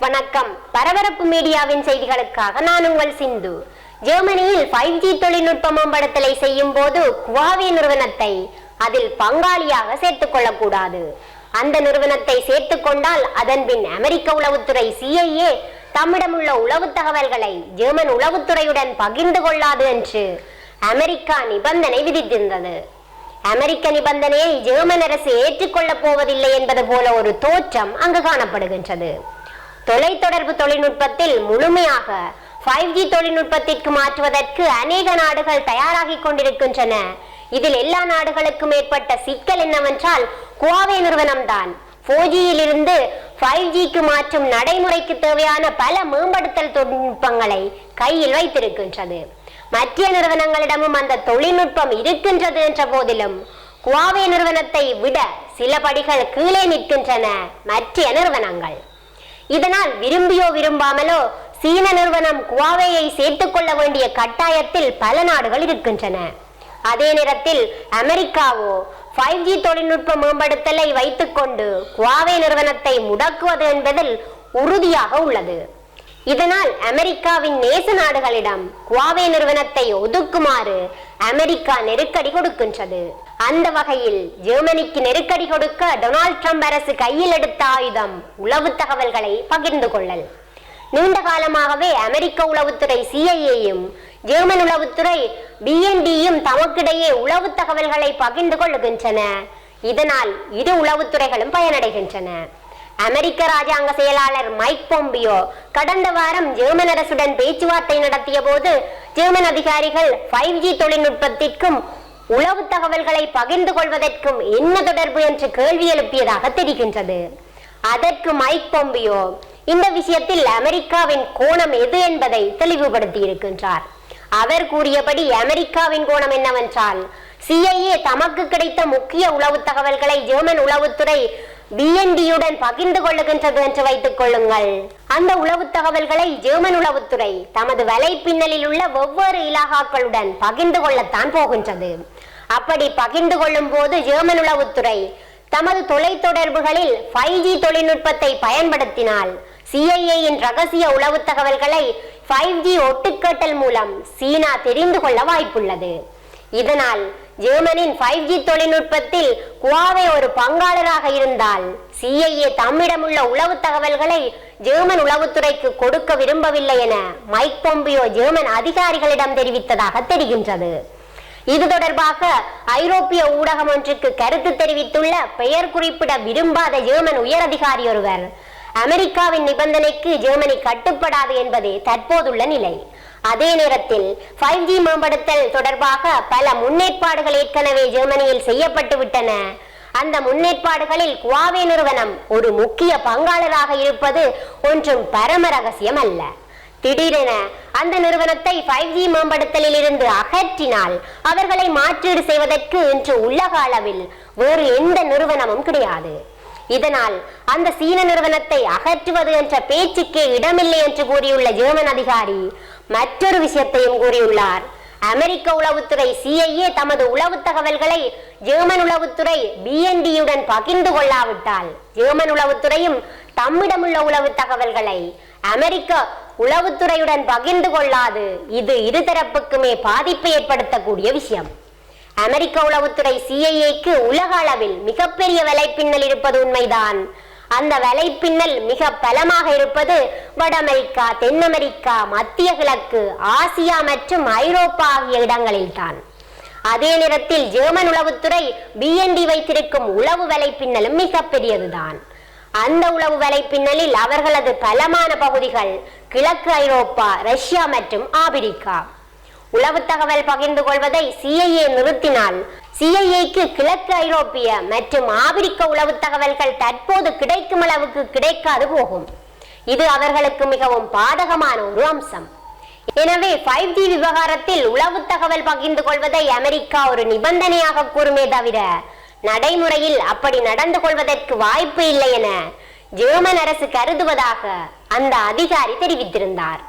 வணக்கம். பரபரப்பு மீடியாவின் செய்திகளுக்காக நான் உங்கள் சிந்து. ஜெர்மனியில் 5G தொழில்நுட்ப மேம்படுத்தலை செய்யும் போது குவாவே நிறுவனத்தை அதில் பங்காளியாக சேர்த்துக் கொள்ளக்கூடாது. அந்த நிறுவனத்தை சேர்த்துக் கொண்டால் அதன் பின் அமெரிக்க உளவுத்துறை CIA தம்மிடமுள்ள உளவு தகவல்களை ஜெர்மன் உளவுத்துறையுடன் பகிர்ந்து கொள்ளாது என்று அமெரிக்கா நிபந்தனை விதித்திருந்தது. அமெரிக்க நிபந்தனையை ஜெர்மன் அரசு ஏற்றுக்கொள்ளப் போவதில்லை என்பது போல ஒரு தோற்றம் அங்கு காணப்படுகின்றது. தொலைத்தொடர்பு தொழில்நுட்பத்தில் முழுமையாக 5G தொழில்நுட்பத்திற்கு மாற்றுவதற்கு அநேக நாடுகள் தயாராகி கொண்டிருக்கின்றன. இதில் எல்லா நாடுகளுக்கும் ஏற்பட்ட சிக்கல் என்னவென்றால் குவாவே நிறுவனம்தான் 4Gயில் இருந்து 5Gக்கு மாற்றும் நடைமுறைக்கு தேவையான பல மேம்படுத்தல் தொழில்நுட்பங்களை கையில் வைத்திருக்கின்றது. மற்ற நிறுவனங்களிடமும் அந்த தொழில்நுட்பம் இருக்கின்றது என்ற போதிலும் குவாவே நிறுவனத்தை விட சில படிகள் கீழே நிற்கின்றன மற்ற நிறுவனங்கள். இதனால் விரும்பியோ விரும்பாமலோ சீன நிறுவனம் குவாவேயை சேர்த்துக் கொள்ள வேண்டிய கட்டாயத்தில் பல நாடுகள் இருக்கின்றன. அதே நேரத்தில் அமெரிக்காவோ 5G தொழில்நுட்ப மேம்படுத்தலை வைத்துக் கொண்டு குவாவே நிறுவனத்தை முடக்குவது என்பதில் உறுதியாக உள்ளது. இதனால் அமெரிக்காவின் நேச நாடுகளிடம் குவாவே நிறுவனத்தை ஒதுக்குமாறு அமெரிக்கா நெருக்கடி கொடுக்கின்றது. அந்த வகையில் ஜெர்மனிக்கு நெருக்கடி கொடுக்க டொனால்ட் ட்ரம்ப் அரசு கையில் எடுத்த ஆயுதம் உளவு தகவல்களை பகிர்ந்து கொள்ளல். நீண்ட காலமாகவே அமெரிக்க உளவுத்துறை CIA-யும் ஜெர்மன் உளவுத்துறை BND-யும் தமக்கிடையே உளவு தகவல்களை பகிர்ந்து கொள்ளுகின்றன. இதனால் இரு உளவுத்துறைகளும் பயனடைகின்றன. அமெரிக்க ராஜாங்க செயலாளர் மைக் பொம்பியோ கடந்த வாரம் ஜெர்மன் அரசுடன் பேச்சுவார்த்தை நடத்திய போது ஜெர்மன் அதிகாரிகள் 5G தொழில்நுட்பத்திற்கும் உளவு தகவல்களை பகிர்ந்து கொள்வதற்கும் என்ன தொடர்பு என்று கேள்வி எழுப்பியதாக தெரிகின்றது. அதற்கு மைக் பொம்பியோ இந்த விஷயத்தில் அமெரிக்காவின் கோணம் எது என்பதை தெளிவுபடுத்தி இருக்கின்றார். அவர் கூறியபடி அமெரிக்காவின் கோணம் என்னவென்றால் CIA தமக்கு கிடைத்த முக்கிய உளவு தகவல்களை ஜெர்மன் உளவுத்துறை BND-யுடன் பகிர்ந்து கொள்ளுகின்றது என்று வைத்துக் கொள்ளுங்கள். அந்த உளவு தகவல்களை ஜெர்மன் உளவுத்துறை தமது வலைப்பின்னலில் உள்ள ஒவ்வொரு இலாகாக்களுடன் பகிர்ந்து கொள்ளத்தான் போகின்றது. அப்படி பகிர்ந்து கொள்ளும் போது ஜெர்மன் உளவுத்துறை தமது தொலைத்தொடர்புகளில் 5G தொழில்நுட்பத்தை பயன்படுத்தினால் CIA-யின் ரகசிய உளவு தகவல்களை 5G ஒட்டுக்கேட்டல் மூலம் சீனா தெரிந்து கொள்ள வாய்ப்புள்ளது. இதனால் ஜெர்மனின் 5G தொழில்நுட்பத்தில் குவாவே ஒரு பங்காளராக இருந்தால் CIA தம்மிடமுள்ள உளவு தகவல்களை ஜெர்மன் உளவுத்துறைக்கு கொடுக்க விரும்பவில்லை என மைக் பொம்பியோ ஜெர்மன் அதிகாரிகளிடம் தெரிவித்ததாக தெரிகின்றது. இது தொடர்பாக ஐரோப்பிய ஊடகம் ஒன்றுக்கு கருத்து தெரிவித்துள்ள பெயர் குறிப்பிட விரும்பாத ஜெர்மன் உயரதிகாரி ஒருவர் அமெரிக்காவின் நிபந்தனைக்கு ஜெர்மனி கட்டுப்படாது என்பதே தற்போதுள்ள நிலை. அதே நேரத்தில் 5G மேம்படுத்தல் தொடர்பாக பல முன்னேற்பாடுகள் ஏற்கனவே ஜெர்மனியில் செய்யப்பட்டு விட்டன. அந்த முன்னேற்பாடுகளில் குவாவே நிறுவனம் ஒரு முக்கிய பங்காளராக இருப்பது ஒன்றும் பரம ரகசியம் அல்ல. திடீரென அந்த நிறுவனத்தை 5G மேம்படுத்தலில் இருந்து அகற்றினால் அவர்களை மாற்றீடு செய்வதற்கு இன்று உலக அளவில் வேறு எந்த நிறுவனமும் கிடையாது. இதனால் அந்த சீன நிறுவனத்தை அகற்றுவது என்ற பேச்சுக்கே இடமில்லை என்று கூறியுள்ள ஜெர்மன் அதிகாரி மற்றொரு விஷயத்தையும் கூறியுள்ளார். அமெரிக்க உளவுத்துறை CIA தமது உளவு தகவல்களை ஜெர்மன் உளவுத்துறை BND-யுடன் பகிர்ந்து கொள்ளாவிட்டால் ஜெர்மன் உளவுத்துறையும் தம்மிடமுள்ள உளவு தகவல்களை அமெரிக்க உளவுத்துறையுடன் பகிர்ந்து கொள்ளாது. இது இருதரப்புக்குமே பாதிப்பை ஏற்படுத்தக்கூடிய விஷயம். அமெரிக்க உளவுத்துறை CIA-க்கு உலக அளவில் மிகப்பெரிய வலைப்பின்னல் இருப்பது உண்மைதான். அந்த வலைப்பின்னல் மிக பலமாக இருப்பது வட அமெரிக்கா, தென் அமெரிக்கா, மத்திய கிழக்கு, ஆசியா மற்றும் ஐரோப்பா ஆகிய இடங்களில்தான். அதே நேரத்தில் ஜெர்மன் உளவுத்துறை BND வைத்திருக்கும் உளவு வலைப்பின்னலும் மிக பெரியதுதான். அந்த உளவு வலைப்பின்னலில் அவர்களது பலமான பகுதிகள் கிழக்கு ஐரோப்பா, ரஷ்யா மற்றும் ஆப்பிரிக்கா. உளவு தகவல் பகிர்ந்து கொள்வதை CIA நிறுத்தினால் CIA-க்கு கிழக்கு ஐரோப்பிய மற்றும் ஆப்பிரிக்க உளவு தகவல்கள் தற்போது கிடைக்கும் அளவுக்கு கிடைக்காது போகும். இது அவர்களுக்கு மிகவும் பாதகமான ஒரு அம்சம். எனவே 5G விவகாரத்தில் உளவு தகவல் பகிர்ந்து கொள்வதை அமெரிக்கா ஒரு நிபந்தனையாக கூறுமே தவிர நடைமுறையில் அப்படி நடந்து கொள்வதற்கு வாய்ப்பு இல்லை என ஜெர்மன் அரசு கருதுவதாக அந்த அதிகாரி தெரிவித்திருந்தார்.